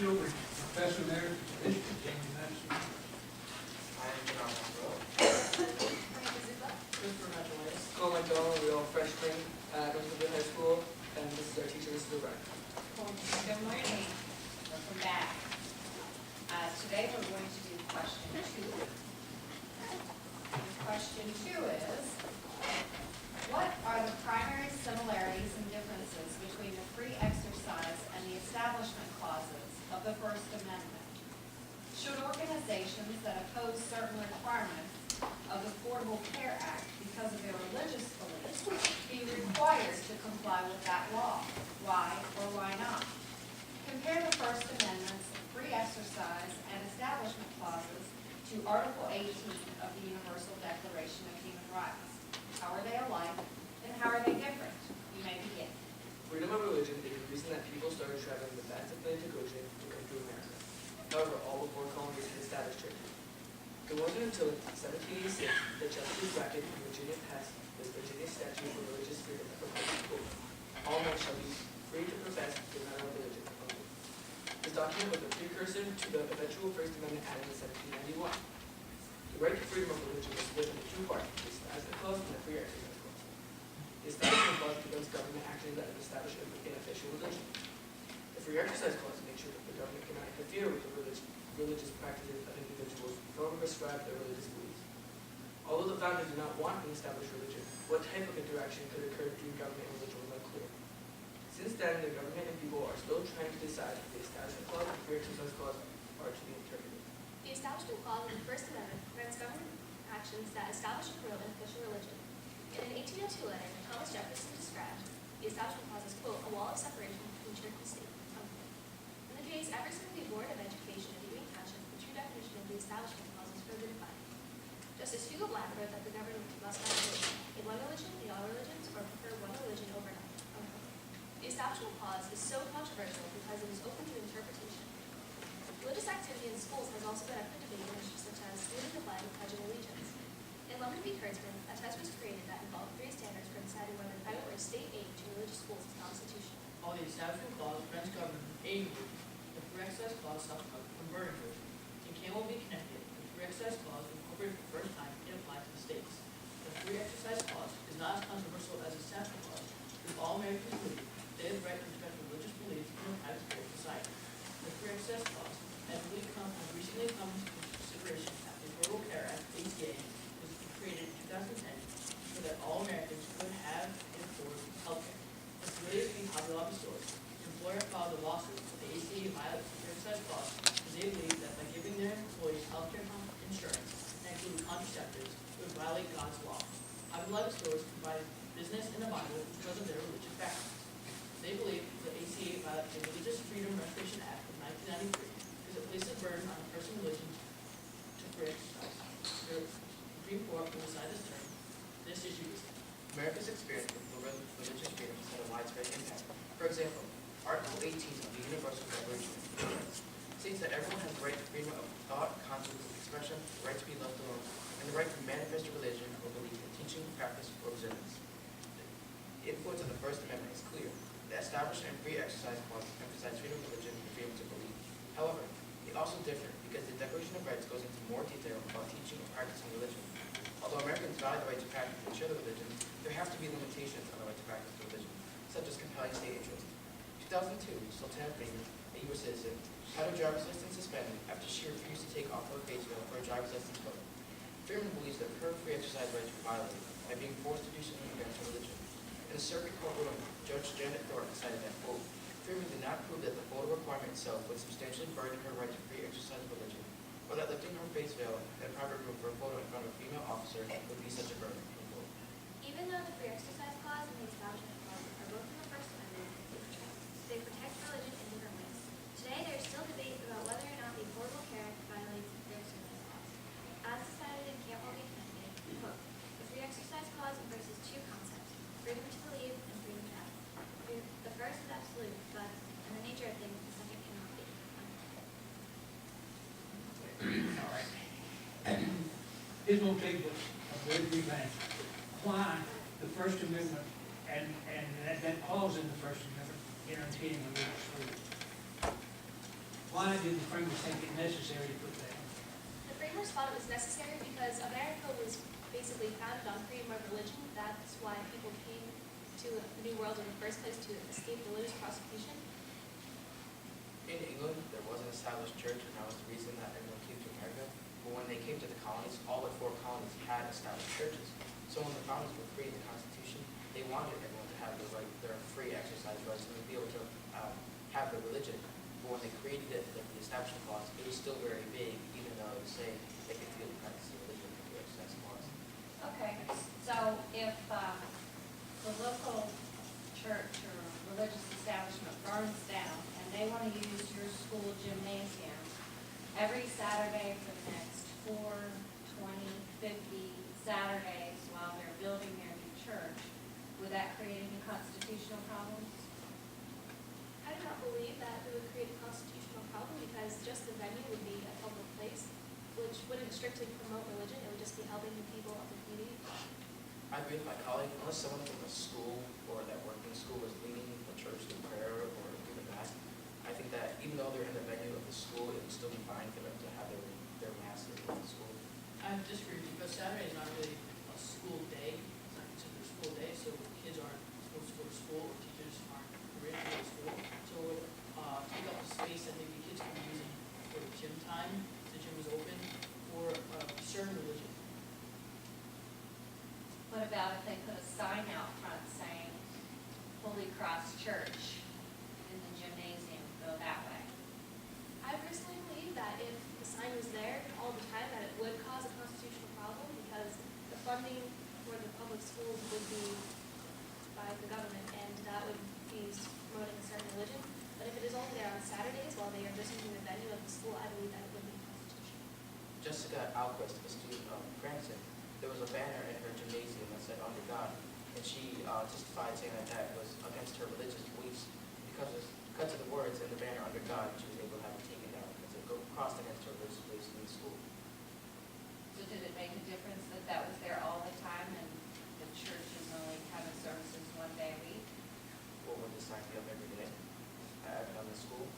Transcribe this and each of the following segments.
children, professor there, Christopher Matthews. Cole McDonald, we're all freshmen at Northwood High School, and this is our teacher, Mr. O'Brien. Good morning. Welcome back. Today we're going to do question 2. Question 2 is, what are the primary similarities and differences between the free exercise and the establishment clauses of the First Amendment? Should organizations that oppose certain requirements of the Affordable Care Act because of their religious beliefs be required to comply with that law? Why or why not? Compare the First Amendment's free exercise and establishment clauses to Article 18 of the Universal Declaration of Human Rights. How are they alike, and how are they different? You may begin. Freedom of religion is the reason that people started traveling the vast Atlantic Ocean to come to America. However, all before colonies had established churches. It wasn't until 1786 that Justice Brackett in Virginia passed the Virginia Statute for Religious Freedom that proclaimed, quote, all men shall be free to profess the matter of religion, unquote. This document was the precursor to the eventual First Amendment added in 1791. The right to freedom of religion was split into 2 parts, the Establishment Clause and the Free Exercise Clause. The Establishment Clause prevents government actions that would establish an official religion. The Free Exercise Clause makes sure that the government cannot interfere with the religious practices of individuals nor prescribe their religious beliefs. Although the founders did not want an established religion, what type of interaction could occur between government and religion was unclear. Since then, the government and people are still trying to decide if the Establishment Clause and Free Exercise Clause are to be interpreted. The Establishment Clause of the First Amendment prevents government actions that establish a real and official religion. In an 1802 letter that Thomas Jefferson described, the Establishment Clause is, quote, a wall of separation between church and state, unquote. In the case Everson v. Board of Education of Union Township, the true definition of the Establishment Clause is further defined. Justice Hugo Black wrote that the government must not in one religion, in all religions, or prefer one religion over another, unquote. The Establishment Clause is so controversial because it is open to interpretation. Religious activity in schools has also been up for debate in issues such as student the flag and pledge of allegiance. In London v. Kurtzman, a test was created that involved 3 standards for deciding whether private or state aid to religious schools is constitutional. While the Establishment Clause prevents government from aiding religion, the Free Exercise Clause stops government from burdening religion. In Campbell v. Connecticut, the Free Exercise Clause was incorporated for the first time and applied to the states. The Free Exercise Clause is not as controversial as the Establishment Clause, because all Americans believe they have the right to respect religious beliefs in a private sphere of society. The Free Exercise Clause has recently come into consideration at the Affordable Care Act, ACA, was created in 2010 so that all Americans could have and afford health care. Affiliated with Hobby Lobby stores, the employer filed a lawsuit with the ACA violates the Free Exercise Clause because they believe that by giving their employees health care insurance, and including contraceptives, it would violate God's law. Hobby Lobby stores provide business in the Bible because of their religious backgrounds. They believe the ACA violates the Religious Freedom Restoration Act of 1993 because it places a burden on a person's religion to free exercise. The Supreme Court will decide this issue is America's experience with religious freedom has had a widespread impact. For example, Article 18 of the Universal Declaration of Human Rights states that everyone has the right to freedom of thought, conscience, expression, the right to be left alone, and the right to manifest a religion or belief in teaching, practice, or observance. The influence of the First Amendment is clear. The Establishment and Free Exercise Clause emphasize freedom of religion and freedom to believe. However, they also differ because the Declaration of Rights goes into more detail about teaching and practicing religion. Although Americans value the right to practice and share the religion, there have to be limitations on the right to practice religion, such as compelling state interest. In 2002, Sultana Freeman, a U.S. citizen, had her driver's license suspended after she refused to take off her face veil for a driver's license photo. Freeman believes that her free exercise rights were violated by being forced to do something against her religion. In a circuit court ruling, Judge Janet Thorpe decided that, quote, Freeman did not prove that the photo requirement itself would substantially burden her right to free exercise of religion, or that lifting her face veil in a private room for a photo in front of a female officer would be such a burden. Even though the Free Exercise Clause and the Establishment Clause are both in the First Amendment, they protect religion in different ways. Today, there is still debate about whether or not the Affordable Care Act violates the Free Exercise Clause. As decided in Campbell v. Connecticut, quote, the Free Exercise Clause embraces 2 concepts, freedom to believe and freedom to act. The first is absolute, but in the nature of things, the second cannot be. All right. It's going to take us a very brief answer. Why the First Amendment and that clause in the First Amendment guaranteeing religious freedom? Why did the framers think it necessary to put that? The framers thought it was necessary because America was basically founded on freedom of religion. That's why people came to the New World in the first place, to escape religious persecution. In England, there was an established church, and that was the reason that everyone came to America. But when they came to the colonies, all but 4 colonies had established churches. So when the founders were creating the Constitution, they wanted everyone to have their free exercise rights and to be able to have their religion. But when they created it, like the Establishment Clause, it was still very vague, even though it was saying they could freely practice their religion with the exercise clause. Okay, so if the local church or religious establishment burns down and they want to use your school gymnasium every Saturday for the next 4, 20, 50 Saturdays while they're building their new church, would that create any constitutional problems? I do not believe that it would create a constitutional problem because just the venue would be a public place, which wouldn't strictly promote religion. It would just be helping the people of the community. I agree with my colleague, unless someone from a school or that worked in school was leading the church in prayer or doing mass, I think that even though they're in the venue of the school, it would still be fine for them to have their mass in the school. I disagree with you, because Saturday is not really a school day. It's not considered a school day, so kids aren't supposed to go to school, or teachers aren't permitted to go to school. So it would take up the space that maybe kids could be using for gym time, if the gym is open, or certain religion. What about if they put a sign out front saying Holy Cross Church in the gymnasium, go that way? I personally believe that if the sign was there all the time, that it would cause a constitutional problem because the funding for the public schools would be by the government, and that would be promoting a certain religion. But if it is only there on Saturdays while they are just using the venue of the school, I believe that it would be constitutional. Jessica Alquist, a student of Cranston, there was a banner in her gymnasium that said "Under God," and she testified saying that that was against her religious beliefs. Because of the words in the banner "Under God," she was able to have it taken down because it crossed against her religious beliefs in the school. So did it make a difference that that was there all the time and the church is only having services one day a week? Or would the sign be up every day at the school?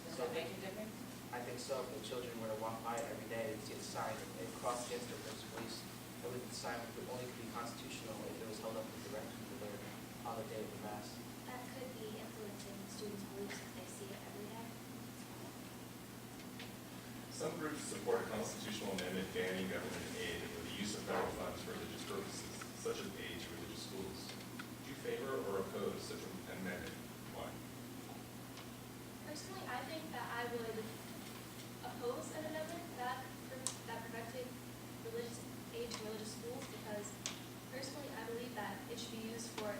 Does So that make a difference? I think so. If the children were to walk by it every day and see the sign, it crossed against their religious beliefs. I believe the sign would only be constitutional if it was held up in direction to their on the day of the mass. That could be influencing students' beliefs if they see it every day. Some groups support a constitutional amendment banning government aid for the use of federal funds for religious purposes, such as aid to religious schools. Do you favor or oppose such an amendment? Why? Personally, I think that I would oppose an amendment that prevented religious aid to religious schools because personally I believe that it should be used for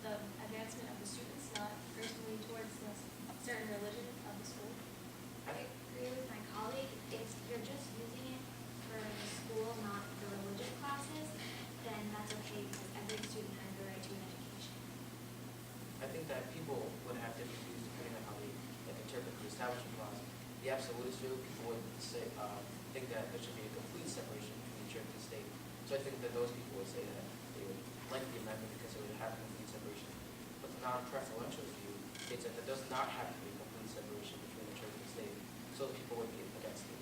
the advancement of the students, not personally towards the certain religion of the school. I agree with my colleague. If you're just using it for the school, not the religious classes, then that's okay because every student has the right to an education. I think that people would have different views depending on how they interpret the Establishment Clause. The absolutist view, people would say, think that there should be a complete separation between church and state. So I think that those people would say that they would like the amendment because it would have a complete separation. But the non-preferential view states that there does not have to be a complete separation between the church and state. So the people would be against it.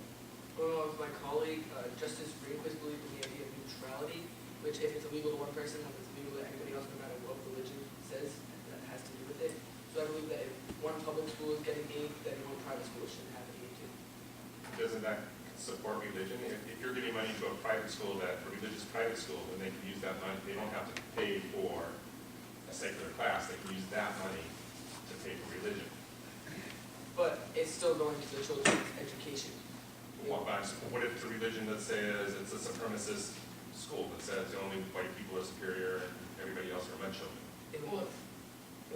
Going along with my colleague, Justice Rehnquist believed in the idea of neutrality, which if it's illegal to one person, then it's illegal to anybody else, no matter what religion says that has to do with it. So I believe that if one public school is getting aid, then one private school should have aid too. Doesn't that support religion? If you're giving money to a private school, a religious private school, then they can use that money. They don't have to pay for a secular class. They can use that money to pay for religion. But it's still going to the children's education. What if the religion that says it's a supremacist school that says only white people are superior and everybody else are bunch children? It would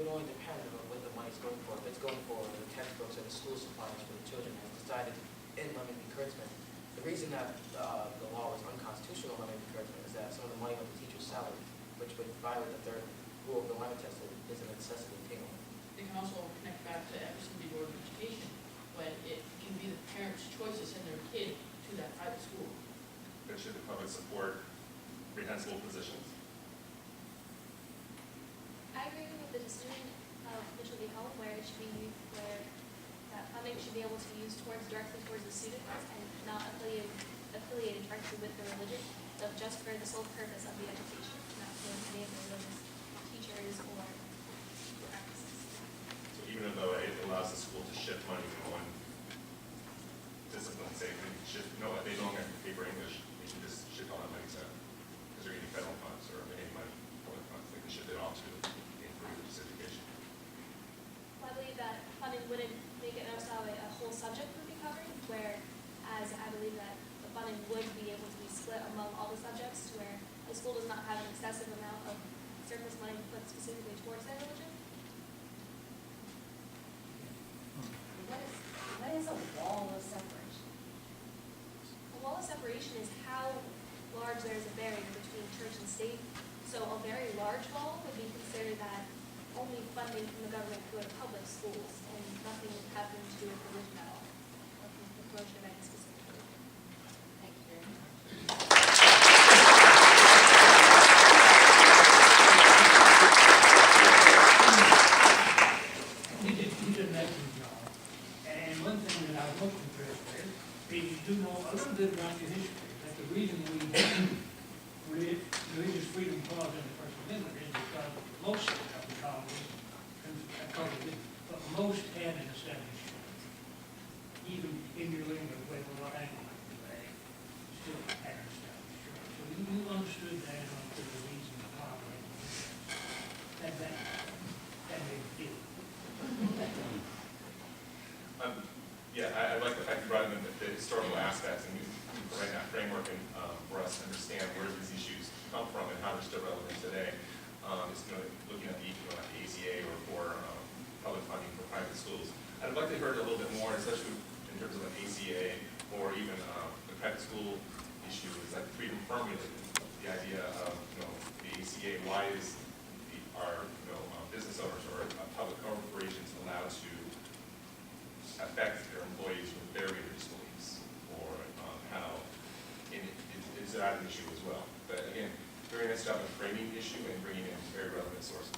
only depend on what the money's going for. If it's going for the textbooks and the school supplies for the children, and it's decided in Lemon encouragement. The reason that the law was unconstitutional in Lemon encouragement is that some of the money went to teachers' salary, which would violate the third rule of the Lemon test that is a necessity entanglement. It can also connect back to Emerson v. Board of Education, when it can be the parents' choice to send their kid to that private school. But should the public support reprehensible positions? I agree with the decision of Mitchell v. Home where it should be used where that funding should be able to be used directly towards the students and not affiliated directly with the religion, but just for the sole purpose of the education, not for any of the religious teachers or practices. So even though it allows the school to shift money from one discipline, say, they shift, no, they no longer have to pay for English, they can just shift all that money to, because they're getting federal funds or any money, public funds, they can shift it off to religious education. I believe that funding wouldn't make it necessarily a whole subject would be covered, whereas I believe that the funding would be able to be split among all the subjects, where the school does not have an excessive amount of surplus money put specifically towards their religion. What is a wall of separation? A wall of separation is how large there is a barrier between church and state. So a very large wall would be considered that only funding from the government could go to public schools and nothing would have to do with religion at all, or from the promotion of any specific religion. Thank you very much. You did an excellent job. And one thing that I was most impressed with is you do know a little bit about your history. That the reason we religious freedom clause in the First Amendment is because most of the colonies, but most had an established church. Even in your language, where the Lord Anglican today, still had an established church. So you understood that and understood the reason why we had the church. That made it feel. Yeah, I like the fact you brought in the historical aspects and you provide that framework and, for us to understand where these issues come from and how they're still relevant today. It's looking at the ACA or for public funding for private schools. I'd like to hear a little bit more, especially in terms of an ACA or even the private school issue, is like freedom from religion. The idea of the ACA, why is our business owners or public corporations allowed to affect their employees with their religious beliefs, or how is that an issue as well? But again, very nice job of framing the issue and bringing in very relevant sources.